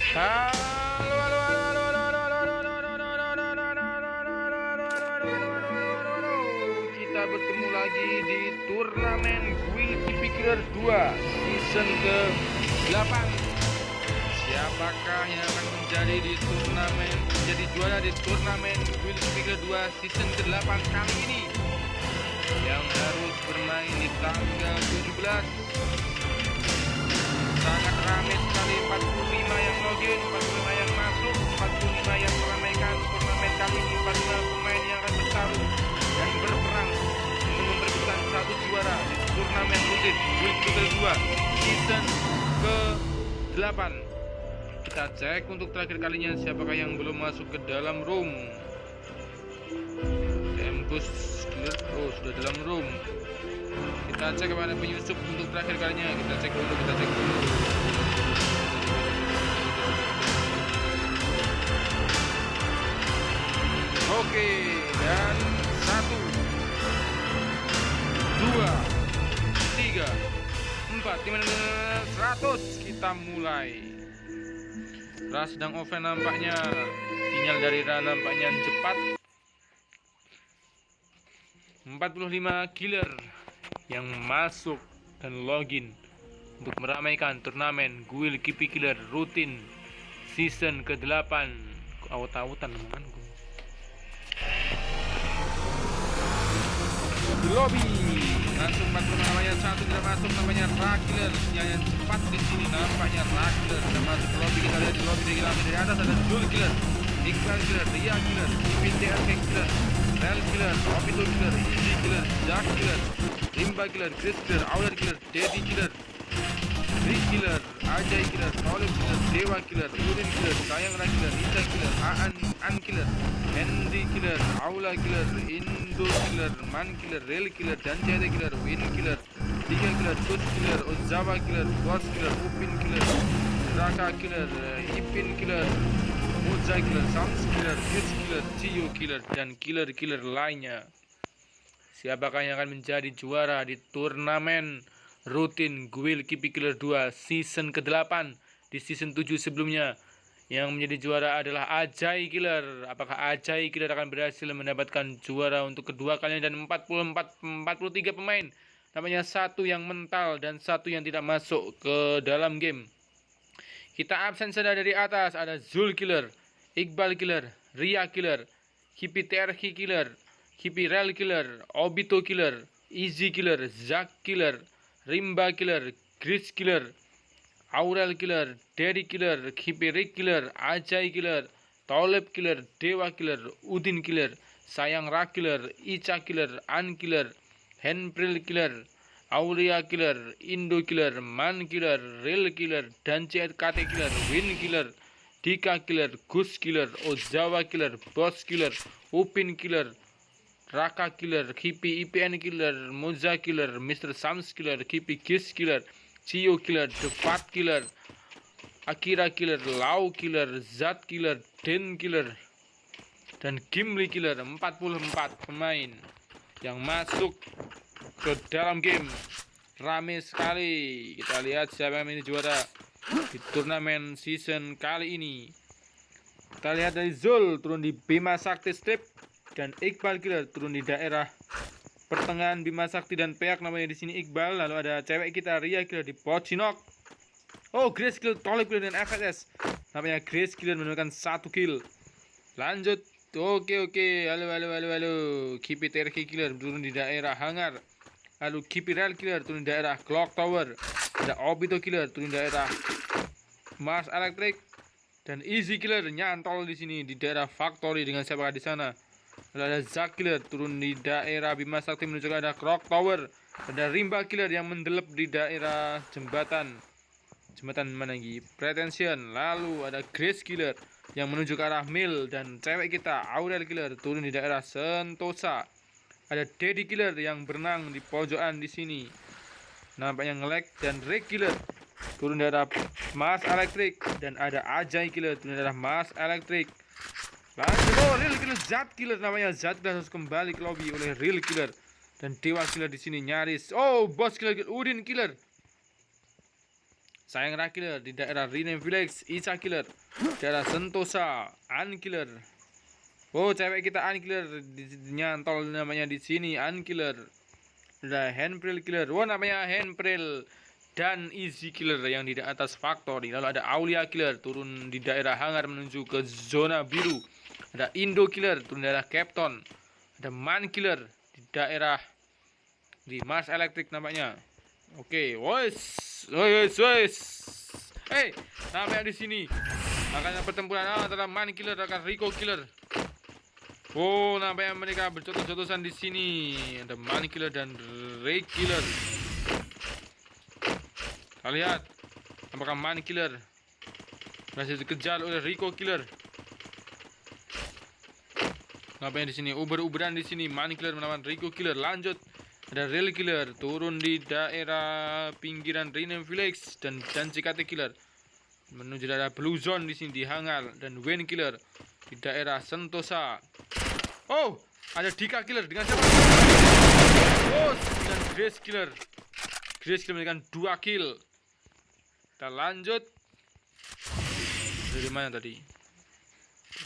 Halo, halo, halo, halo, halo, halo, halo, halo, halo, halo. Kita bertemu lagi di turnamen Guild Killer 2 season ke-8. Siapakah yang akan menjadi juara di turnamen Guild Killer 2 season ke-8 kali ini? Yang harus bermain di tanggal 17. Sangat ramai sekali, 45 yang login, 45 yang masuk, 45 yang meramaikan turnamen kali ini. 45 pemain yang akan bertarung dan berperang untuk memperebutkan satu juara di turnamen rutin Guild Killer 2 season ke-8. Kita cek untuk terakhir kalinya siapakah yang belum masuk ke dalam room. Tembus Killer, oh sudah dalam room. Kita cek kepada penyusup untuk terakhir kalinya. Kita cek dulu. Oke, dan 1, 2, 3, 4, 5, 100. Kita mulai. Ra sedang offline nampaknya. Sinyal dari Ra nampaknya cepat. 45 killer yang masuk dan login untuk meramaikan turnamen Guild Killer rutin season ke-8. Awut-awutan temanku. Di lobby langsung 45 namanya, satu tidak masuk, namanya Rakiller. Yang cepat di sini nampaknya Rakiller sudah masuk ke lobby. Kita lihat di lobby dari atas ada Zul Killer, Iqbal Killer, Ria Killer, PTRK Killer, Rel Killer, Obito Killer, Easy Killer, Jack Killer, Rimba Killer, Chris Killer, Auler Killer, Daddy Killer, Rick Killer, Ajay Killer, Tolib Killer, Dewa Killer, Udin Killer, Sayang Ra Killer, Ita Killer, An Killer, Henry Killer, Aula Killer, Indo Killer, Man Killer, Rel Killer, dan Jade Killer, Win Killer, Tiga Killer, Tus Killer, Ozawa Killer, Boss Killer, Upin Killer, Raka Killer, Ipin Killer, Moza Killer, Sams Killer, Kids Killer, Cio Killer, dan killer-killer lainnya. Siapakah yang akan menjadi juara di turnamen rutin Guild Killer 2 season ke-8 di season 7 sebelumnya? Yang menjadi juara adalah Ajay Killer. Apakah Ajay Killer akan berhasil mendapatkan juara untuk kedua kalinya? Dan 43 pemain, namanya satu yang mental dan satu yang tidak masuk ke dalam game. Kita absen saja dari atas. Ada Zul Killer, Iqbal Killer, Ria Killer, Hippie TRK Killer, Hippie Rel Killer, Obito Killer, Easy Killer, Zack Killer, Rimba Killer, Chris Killer, Aurel Killer, Daddy Killer, Hippie Rick Killer, Ajay Killer, Toleb Killer, Dewa Killer, Udin Killer, Sayang Ra Killer, Ica Killer, An Killer, Henpril Killer, Aulia Killer, Indo Killer, Man Killer, Real Killer, dan CKT Killer, Win Killer, Dika Killer, Gus Killer, Ozawa Killer, Boss Killer, Upin Killer, Raka Killer, Hippie IPN Killer, Moza Killer, Mr. Sams Killer, Hippie Kiss Killer, Cio Killer, The Fat Killer, Akira Killer, Lau Killer, Zat Killer, Den Killer, dan Gimli Killer. 44 pemain yang masuk ke dalam game. Rame sekali. Kita lihat siapa yang menjadi juara di turnamen season kali ini. Kita lihat dari Zul turun di Bima Sakti Strip, dan Iqbal Killer turun di daerah pertengahan Bima Sakti dan Peak, namanya di sini Iqbal. Lalu ada cewek kita Ria Killer di Pocinok. Oh, Grace Killer, Tolip Killer, dan FSS, namanya Grace Killer menunjukkan 1 kill. Lanjut. Oke. Halo. Kipi TRK Killer turun di daerah Hangar. Lalu Kipi Rel Killer turun di daerah Clock Tower. Ada Obito Killer turun di daerah Mars Electric, dan Easy Killer nyantol di sini di daerah Factory dengan siapa di sana. Lalu ada Zack Killer turun di daerah Bima Sakti menuju ke arah Clock Tower. Ada Rimba Killer yang mendelep di daerah jembatan mana lagi? Pretension. Lalu ada Grace Killer yang menuju ke arah Mill, dan cewek kita Aurel Killer turun di daerah Sentosa. Ada Daddy Killer yang berenang di pojokan di sini, nampaknya nge-lag, dan Rick Killer turun di daerah Mars Electric, dan ada Ajay Killer turun di daerah Mars Electric. Lanjut, Real Killer, Zat Killer, namanya Zat Killer harus kembali ke lobby oleh Real Killer, dan Dewa Killer di sini nyaris. Oh, Boss Killer, Udin Killer, Sayang Killer di daerah Rename Village, Isa Killer, daerah Sentosa, Killer. Oh, cewek kita Killer nyantol namanya di sini, Killer. Ada Handpril Killer. Oh, namanya Handpril dan Easy Killer yang di atas Factory. Lalu ada Aulia Killer turun di daerah hangar menuju ke zona biru. Ada Indo Killer turun di daerah Capton. Ada Man Killer di daerah di Mars Electric nampaknya. Oke, wes. Hey, namanya di sini. Makanya pertempuran antara Man Killer dan Rico Killer. Oh, nampaknya mereka berjotos-jotosan di sini. Ada Man Killer dan Ray Killer. Kita lihat apakah Man Killer masih dikejar oleh Rico Killer. Nampaknya di sini uber-uberan di sini. Man Killer melawan Rico Killer. Lanjut. Ada Rail Killer turun di daerah pinggiran Rename Village dan CKT Killer menuju daerah Blue Zone di sini di hangar, dan Wayne Killer di daerah Sentosa. Oh, ada Dika Killer dengan siapa? Oh, dengan Grace Killer. Grace Killer dengan 2 kill. Kita lanjut. Dari mana tadi?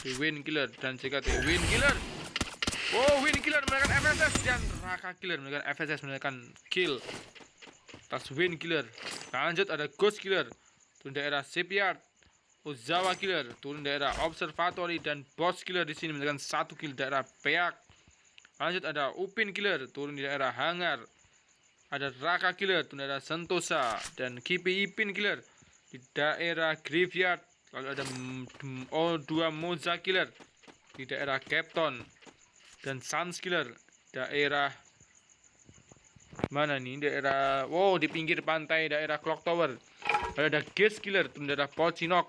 Dari Wayne Killer dan CKT. Wayne Killer. Oh, Win Killer menekan FSS dan Raka Killer menekan FSS menekan kill atas Win Killer. Lanjut ada Ghost Killer turun daerah Shipyard. Ozawa Killer turun daerah Observatory dan Boss Killer di sini menekan 1 kill daerah Peak. Lanjut ada Upin Killer turun di daerah Hangar. Ada Raka Killer turun daerah Sentosa dan Kipi Ipin Killer di daerah Graveyard. Lalu ada O2 Moza Killer di daerah Capton. Dan Sans Killer daerah mana nih? Daerah di pinggir pantai daerah Clock Tower. Lalu ada Gas Killer di daerah Pocinok.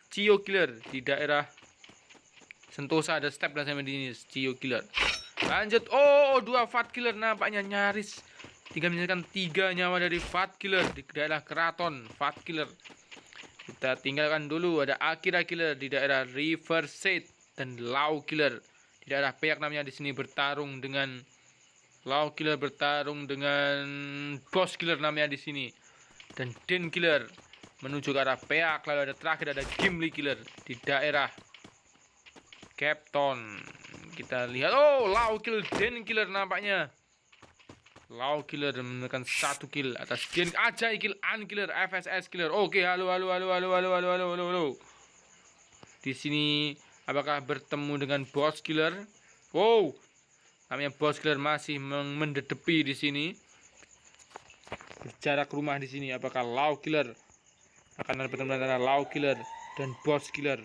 Cio Killer di daerah Sentosa, ada Step dan sama di Cio Killer. Lanjut, 2 Fat Killer nampaknya nyaris tinggal menyelesaikan 3 nyawa dari Fat Killer di daerah Keraton. Fat Killer kita tinggalkan dulu. Ada Akira Killer di daerah Riverside dan Lau Killer di daerah Peak namanya di sini bertarung dengan Lau Killer bertarung dengan Boss Killer namanya di sini, dan Den Killer menuju ke arah Peak. Lalu ada terakhir ada Gimli Killer di daerah Capton. Kita lihat, Lau Killer, Den Killer nampaknya. Lau Killer menekan 1 kill atas Den Ajay Kill, Killer, FSS Killer. Oke, halo. Di sini apakah bertemu dengan Boss Killer? Wow, namanya Boss Killer masih mendedepi di sini. Berjarak rumah di sini. Apakah Lau Killer akan ada pertemuan antara Lau Killer dan Boss Killer?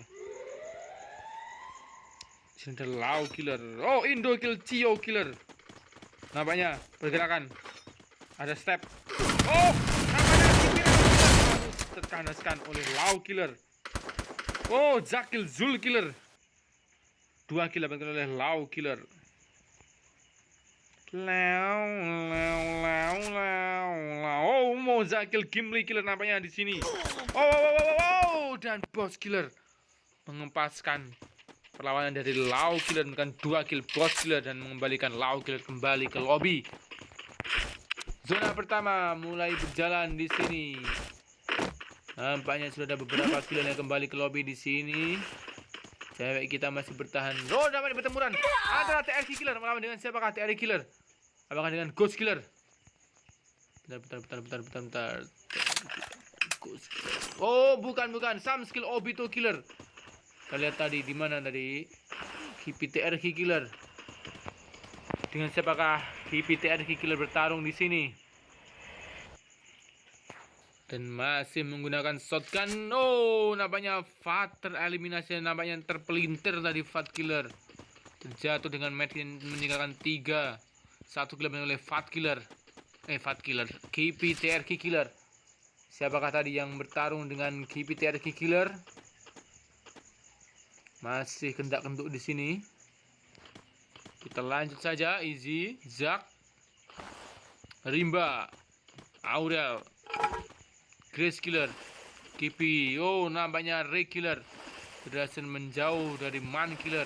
Di sini ada Lau Killer. Oh, Indo Kill, Cio Killer. Nampaknya pergerakan. Ada Step. Oh, nampaknya terkandaskan oleh Lau Killer. Oh, Zakil Zul Killer. 2 kill dapatkan oleh Lau Killer. Oh, Mozakil Gimli Killer nampaknya di sini. Dan Boss Killer mengempaskan perlawanan dari Lau Killer dengan 2 kill Boss Killer dan mengembalikan Lau Killer kembali ke lobby. Zona pertama mulai berjalan di sini. Nampaknya sudah ada beberapa killer yang kembali ke lobby di sini. Cewek kita masih bertahan. Dapat pertempuran antara TRK Killer melawan dengan siapakah? TRK Killer. Apakah dengan Ghost Killer? Bentar. Ghost Killer. Oh, bukan. Sam Skill Obito Killer. Kita lihat tadi di mana tadi? TRK Killer. Dengan siapakah TRK Killer bertarung di sini? Dan masih menggunakan shotgun. Nampaknya Fat tereliminasi. Nampaknya terpelintir tadi Fat Killer. Terjatuh dengan match yang meninggalkan 3. 1 kill oleh Fat Killer. TRK Killer. Siapakah tadi yang bertarung dengan TRK Killer? Masih kendak-kenduk di sini. Kita lanjut saja. Easy, Zack, Rimba, Aurel, Grace Killer, Kipi. Nampaknya Ray Killer berhasil menjauh dari Man Killer.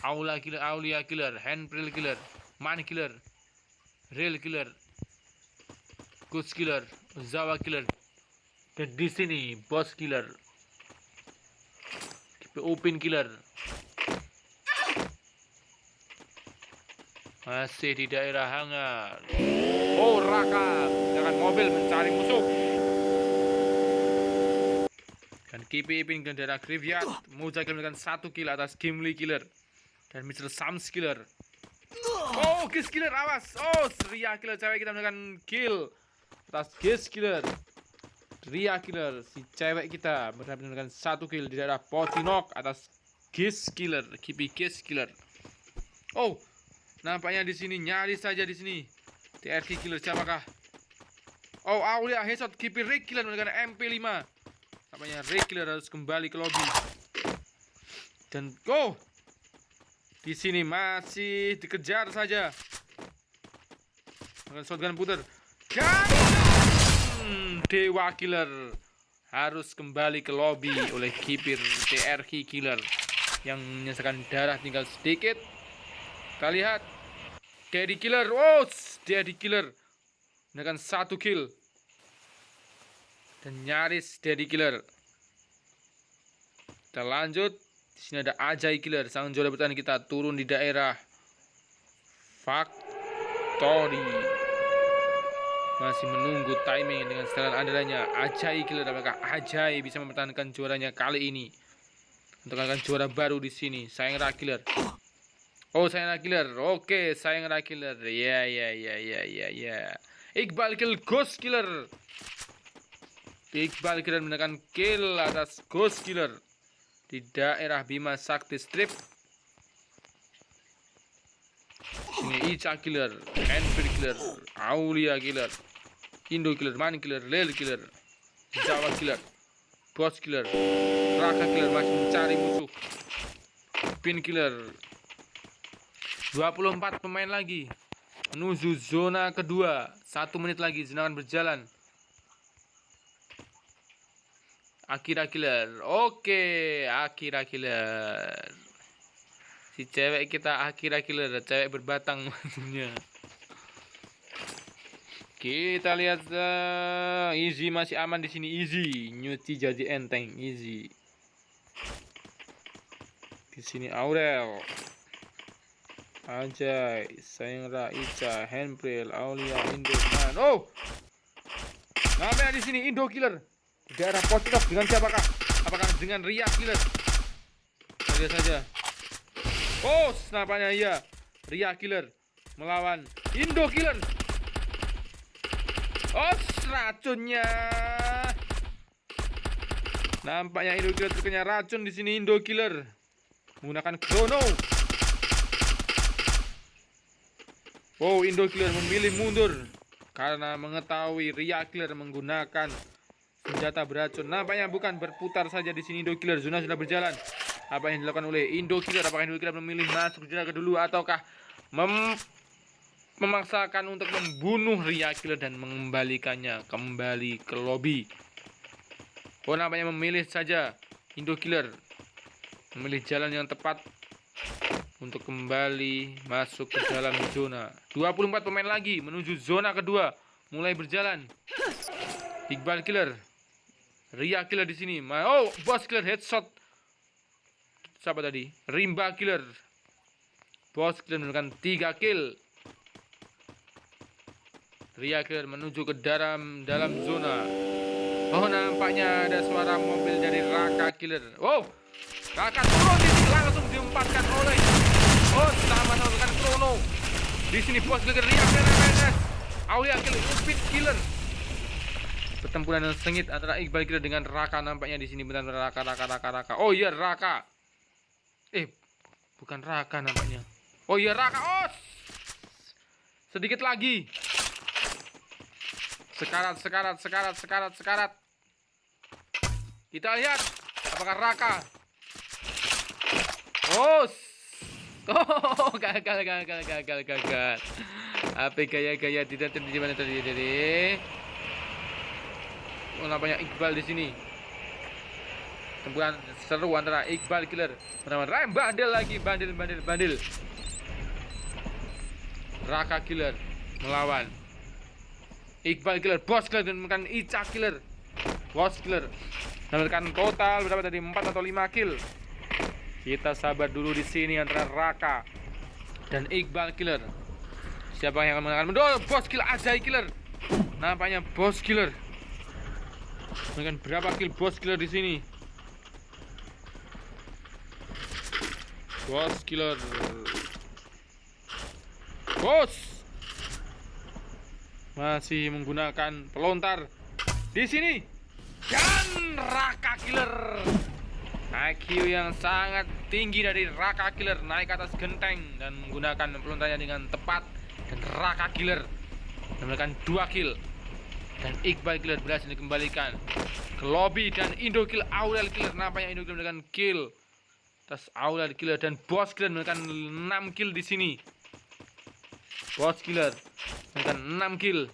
Aulia Killer, Handpril Killer, Man Killer, Rail Killer, Ghost Killer, Ozawa Killer, Dan di sini Boss Killer, tipe Open Killer, masih di daerah hangar. Oh, Raka dengan mobil mencari musuh. Dan KP Ipin ke daerah Graveyard, Moja Killer dengan 1 kill atas Gimli Killer dan Mr. Sams Killer. Oh, Giz Killer, awas. Oh, Ria Killer, cewek kita mendapatkan kill atas Giz Killer. Ria Killer, si cewek kita mendapatkan 1 kill di daerah Potinok atas Giz Killer, KP Giz Killer. Oh, nampaknya di sini nyaris saja di sini. TRK Killer siapakah? Oh, Aulia headshot KP Rick Killer mendapatkan MP5. Nampaknya Rick Killer harus kembali ke lobby. Dan go. Di sini masih dikejar saja. Dengan shotgun puter. Dan Dewa Killer harus kembali ke lobby oleh Kipir TRK Killer yang menyisakan darah tinggal sedikit. Kita lihat Daddy Killer. Oh, Daddy Killer dengan 1 kill. Dan nyaris Daddy Killer. Kita lanjut. Di sini ada Ajay Killer, sang juara bertahan kita turun di daerah Factory. Masih menunggu timing dengan setelan andalannya. Ajay Killer, apakah Ajay bisa mempertahankan juaranya kali ini? Untuk akan juara baru di sini, Sayang Ra Killer. Oh, Sayang Ra Killer. Oke, Sayang Ra Killer. Ya. Iqbal Kill Ghost Killer. Iqbal Killer menekan kill atas Ghost Killer di daerah Bima Sakti Strip. Ini Ica Killer, Enfield Killer, Aulia Killer, Indo Killer, Man Killer, Lel Killer, Jawa Killer, Boss Killer, Raka Killer masih mencari musuh. Pin Killer. 24 pemain lagi menuju zona kedua. 1 menit lagi zona akan berjalan. Akira Killer. Oke, Akira Killer. Si cewek kita Akira Killer, cewek berbatang maksudnya. Kita lihat Easy masih aman di sini. Easy nyuci jadi enteng. Easy. Di sini Aurel, Ajay, Sayang Ra, Ica, Henpril, Aulia, Indo. Oh, namanya di sini Indo Killer. Daerah Potinok dengan siapakah? Apakah dengan Ria Killer? Kita lihat saja. Oh, nampaknya iya. Ria Killer melawan Indo Killer. Oh, racunnya. Nampaknya Indo Killer terkena racun di sini. Indo Killer menggunakan Chrono. Oh, Indo Killer memilih mundur karena mengetahui Ria Killer menggunakan senjata beracun. Nampaknya bukan berputar saja di sini Indo Killer. Zona sudah berjalan. Apa yang dilakukan oleh Indo Killer? Apakah Indo Killer memilih masuk zona kedulu ataukah memaksakan untuk membunuh Ria Killer dan mengembalikannya kembali ke lobby? Oh, nampaknya memilih saja Indo Killer. Memilih jalan yang tepat untuk kembali masuk ke dalam zona. 24 pemain lagi menuju zona kedua mulai berjalan. Iqbal Killer, Ria Killer di sini. Oh, Boss Killer headshot. Siapa tadi? Rimba Killer. Boss Killer mendapatkan 3 kill. Ria Killer menuju ke dalam zona. Oh, nampaknya ada suara mobil dari Raka Killer. Oh, Raka turun di sini langsung diempatkan oleh. Oh, sama-sama dengan Chrono. Di sini Boss Killer, Ria Killer, Aulia Killer, Upin Killer. Pertempuran yang sengit antara Iqbal Killer dengan Raka nampaknya di sini. Benar Raka. Oh iya, Raka. Bukan Raka nampaknya. Oh iya, Raka. Oh, sedikit lagi. Sekarat. Kita lihat apakah Raka. Oh, gagal. Apa gaya tidak terjadi mana tadi. Oh, nampaknya Iqbal di sini. Tempuran seru antara Iqbal Killer melawan bandel lagi, bandel. Raka Killer melawan Iqbal Killer, Boss Killer dan menekan Ica Killer. Boss Killer mendapatkan total berapa tadi, 4 atau 5 kill. Kita sabar dulu di sini antara Raka dan Iqbal Killer. Siapa yang akan mengalahkan? Boss Killer, Ajay Killer. Nampaknya Boss Killer. Dengan berapa kill Boss Killer di sini? Boss Killer. Boss masih menggunakan pelontar di sini. Dan Raka Killer. IQ yang sangat tinggi dari Raka Killer naik ke atas genteng dan menggunakan pelontarnya dengan tepat. Dan Raka Killer mendapatkan 2 kill. Dan Iqbal Killer berhasil dikembalikan ke lobby. Dan Indo Kill, Aurel Killer, nampaknya Indo Kill mendapatkan kill atas Aurel Killer. Dan Boss Killer mendapatkan 6 kill di sini. Boss Killer mendapatkan 6 kill.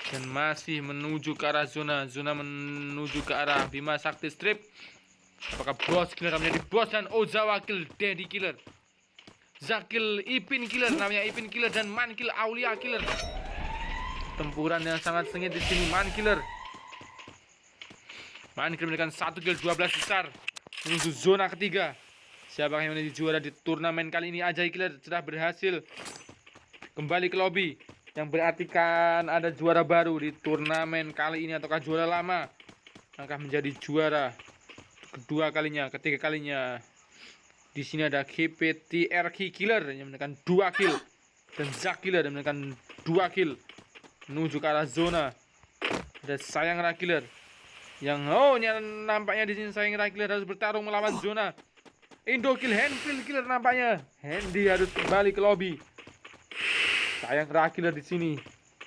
Dan masih menuju ke arah zona menuju ke arah Bima Sakti Strip. Apakah Boss Killer akan menjadi boss? Dan Ozawa Kill, Daddy Killer, Zakil, Ipin Killer, namanya Ipin Killer, dan Man Kill, Aulia Killer. Tempuran yang sangat sengit di sini. Man Killer memberikan 1 kill, 12 besar menuju zona ketiga. Siapa yang menjadi juara di turnamen kali ini? Ajay Killer sudah berhasil kembali ke lobby, yang berarti kan ada juara baru di turnamen kali ini, ataukah juara lama akan menjadi juara kedua kalinya, ketiga kalinya. Di sini ada KPTRK Killer yang mendapatkan 2 kill, dan Zack Killer yang mendapatkan 2 kill menuju ke arah zona. Ada Sayang Ra Killer yang nampaknya di sini Sayang Ra Killer harus bertarung melawan zona. Indo Kill, Handfield Killer, nampaknya Handy harus kembali ke lobby. Sayang Ra Killer di sini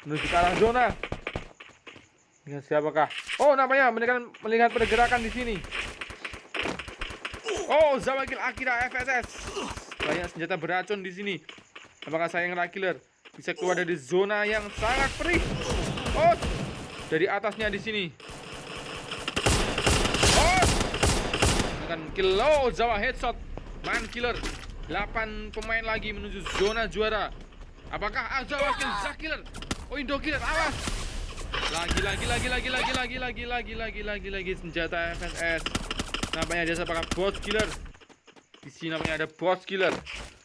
menuju ke arah zona. Dengan siapakah? Nampaknya melihat pergerakan di sini. Zawakil Akira FSS. Banyak senjata beracun di sini. Apakah Sayang Ra Killer bisa keluar dari zona yang sangat perih? Dari atasnya di sini. Dengan kill Zawa headshot. Man Killer. 8 pemain lagi menuju zona juara. Apakah Zawa kill Zack Killer? Indo Killer, awas. Lagi senjata FSS. Nampaknya dia apakah Boss Killer. Di sini nampaknya ada Boss Killer.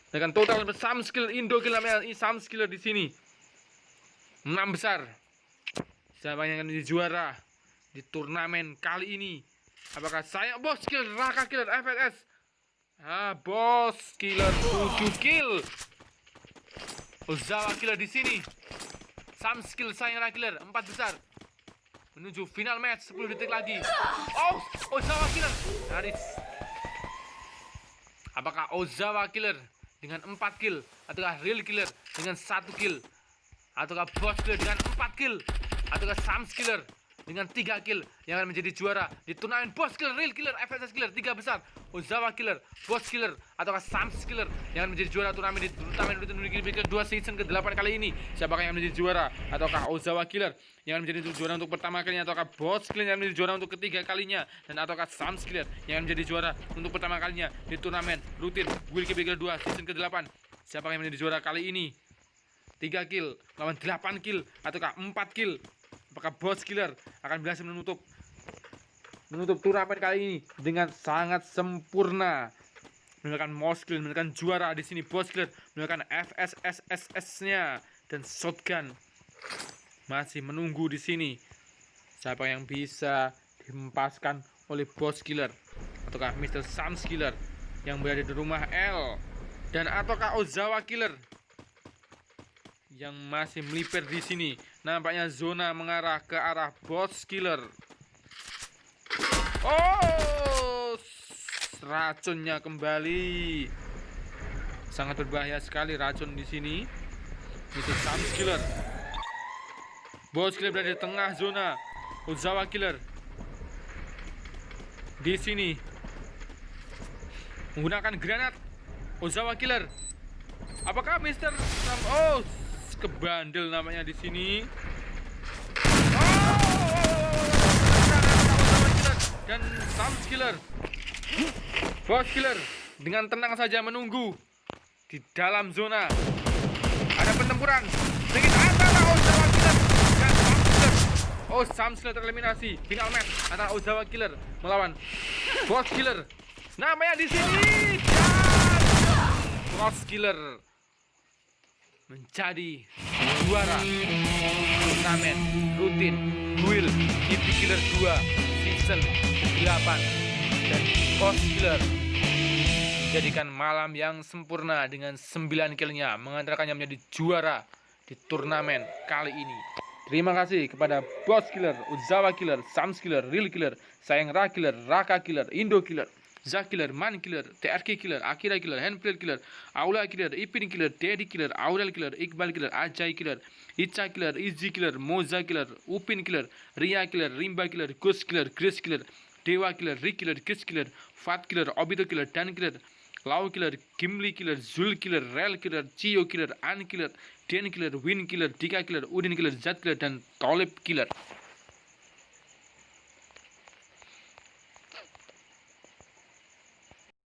Dengan total Sam skill Indo Kill, namanya Sam Killer di sini. 6 besar. Siapa yang akan menjadi juara di turnamen kali ini? Apakah saya Boss Killer, Raka Killer, FSS? Boss Killer 7 kill. Ozawa Killer di sini. Sam skill Sayang Ra Killer 4 besar. Menuju final match 10 detik lagi. Ozawa Killer. Naris. Apakah Ozawa Killer dengan 4 kill, ataukah Real Killer dengan 1 kill, ataukah Boss Killer dengan 4 kill, ataukah Sam Killer dengan 3 kill yang akan menjadi juara di turnamen Boss Killer, Real Killer, FSS Killer 3 besar, Ozawa Killer, Boss Killer, ataukah Sam Killer yang akan menjadi juara turnamen di turnamen kedua season ke-8 kali ini? Siapakah yang menjadi juara? Ataukah Ozawa Killer yang akan menjadi juara untuk pertama kalinya, ataukah Boss Killer yang akan menjadi juara untuk ketiga kalinya, dan ataukah Sam Killer yang akan menjadi juara untuk pertama kalinya di turnamen rutin Will KPK 2 season ke-8? Siapakah yang menjadi juara kali ini? 3 kill lawan 8 kill, ataukah 4 kill? Apakah Boss Killer akan berhasil menutup turnamen kali ini dengan sangat sempurna? Menggunakan mouse skill, menggunakan juara di sini. Boss Killer menggunakan FSSS-nya dan shotgun. Masih menunggu di sini. Siapa yang bisa dihempaskan oleh Boss Killer? Ataukah Mr. Sam Killer yang berada di rumah L? Dan ataukah Ozawa Killer yang masih melipir di sini? Nampaknya zona mengarah ke arah Boss Killer. Racunnya kembali. Sangat berbahaya sekali racun di sini. Itu Sam Killer. Boss Killer berada di tengah zona. Ozawa Killer di sini menggunakan granat. Ozawa Killer. Apakah Mr. Sam? Kebandel namanya di sini. Dan Sam Killer. Boss Killer dengan tenang saja menunggu di dalam zona. Ada pertempuran sedikit antara Ozawa Killer dan Sam Killer. Oh, Sam Killer tereliminasi. Final match antara Ozawa Killer melawan Boss Killer. Namanya di sini. Dan Boss Killer menjadi juara turnamen rutin Duel GP Killer 2 season 8 dan Boss Killer menjadikan malam yang sempurna dengan 9 killnya, mengantarkannya menjadi juara di turnamen kali ini. Terima kasih kepada Boss Killer, Ozawa Killer, Sam Killer, Real Killer, Sayang Ra Killer, Raka Killer, Indo Killer, Zack Killer, Man Killer, TRK Killer, Akira Killer, Handplate Killer, Aula Killer, Ipin Killer, Teddy Killer, Aurel Killer, Iqbal Killer, Ajay Killer, Icha Killer, Izzy Killer, Moza Killer, Upin Killer, Ria Killer, Rimba Killer, Ghost Killer, Chris Killer, Dewa Killer, Rick Killer, Chris Killer, Fat Killer, Obito Killer, Dan Killer, Lau Killer, Gimli Killer, Zul Killer, Rel Killer, Cio Killer, An Killer, Den Killer, Win Killer, Dika Killer, Udin Killer, Zat Killer, dan Tolip Killer.